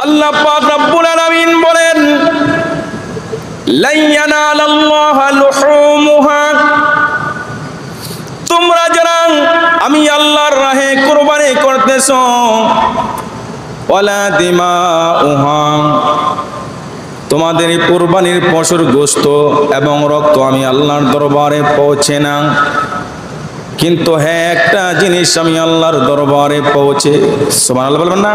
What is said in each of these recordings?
আল্লাহ পাক রব্বুল আলামিন বলেন, লা ইয়ানালাল্লাহা লুহুমুহা, তোমরা যারা আমি আল্লাহর রাহে কুরবানি করতেছো, ওয়ালা দিমাউহা, তোমাদের এই কুরবানির পশুর গোশত এবং রক্ত আমি আল্লাহর দরবারে পৌঁছে না। কিন্তু হ্যাঁ, একটা জিনিস আমি আল্লাহর দরবারে পৌঁছে। সুবহানাল্লাহ বলবেন না?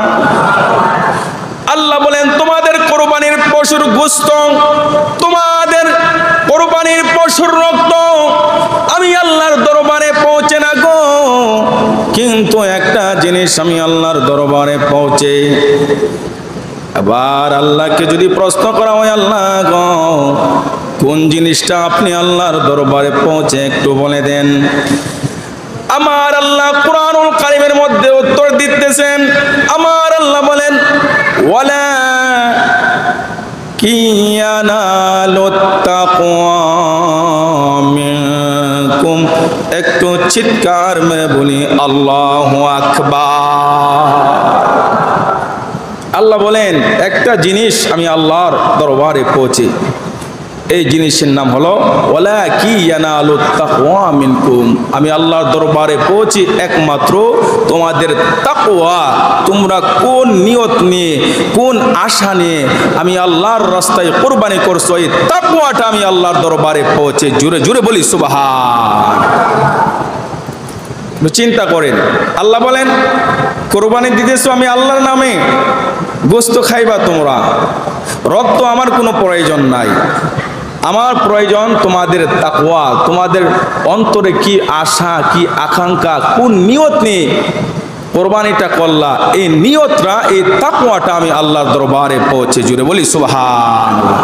আল্লাহ বলেন, তোমাদের কোরবানির পশুর গোশত, তোমাদের কোরবানির পশুর রক্ত আমি আল্লাহর দরবারে পৌঁছে না গো, কিন্তু একটা জিনিস আমি আল্লাহর দরবারে পৌঁছে। আবার আল্লাহকে যদি প্রশ্ন করা হয়, আল্লাহ গো, কোন জিনিসটা আপনি আল্লাহর দরবারে পৌঁছে একটু বলে দেন। আমার আল্লাহ কুরআনুল কারীমের মধ্যে উত্তর দিতেছেন। আমার আল্লাহ বলেন, ওয়ালা কিয়ানালুত তাকওয়া মিনকুম, একটু চিৎকার মেরে বলি আল্লাহু আকবার। আল্লাহ বলেন, একটা জিনিস আমি আল্লাহর দরবারে পৌঁছে, এই জিনিসের নাম হলো ওয়ালা কিয়ানালুত তাকওয়া মিনকুম, আমি আল্লাহর দরবারে পৌঁছি একমাত্র তোমাদের তাকওয়া, তোমরা কোন নিয়ত নিয়ে, কোন আশা নিয়ে আমি আল্লাহর রাস্তায় কুরবানি করছো, এই তাকওয়াটা আমি আল্লাহর দরবারে পৌঁছে। জোরে জোরে বলি সুবহান। চিন্তা করেন, আল্লাহ বলেন কুরবানি দিতেছো আমি আল্লাহর নামে, গোশত খাইবা তোমরা, রক্ত আমার কোনো প্রয়োজন নাই, আমার প্রয়োজন তোমাদের তাকওয়া, তোমাদের অন্তরে কি আশা, কি আকাঙ্ক্ষা, কোন নিয়ত নিয়ে কোরবানিটা করলা, এই নিয়তটা, এই তাকওয়াটা আমি আল্লাহর দরবারে পৌঁছে। জুড়ে বলি সুবহানাল্লাহ।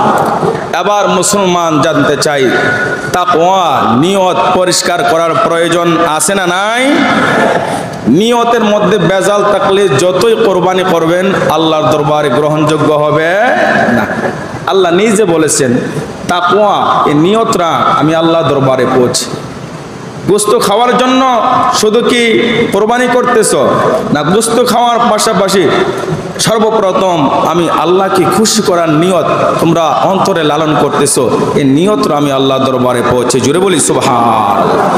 এবার মুসলমান জানতে চাই, তাকওয়া নিয়ত পরিষ্কার করার প্রয়োজন আছে না নাই? নিয়তের মধ্যে বেজাল থাকলে যতই কোরবানি করবেন আল্লাহর দরবারে গ্রহণযোগ্য হবে না। আল্লাহ নিজে বলেছেন, তাকওয়া, এই নিয়তটা আমি আল্লাহর দরবারে পৌঁছে। গোশত খাওয়ার জন্য শুধু কি কোরবানি করতেছ না, গোশত খাওয়ার পাশাপাশি সর্বপ্রথম আমি আল্লাহকে খুশি করার নিয়ত তোমরা অন্তরে লালন করতেছো, এই নিয়তটা আমি আল্লাহর দরবারে পৌঁছে। জুড়ে বলি সুবহানাল্লাহ।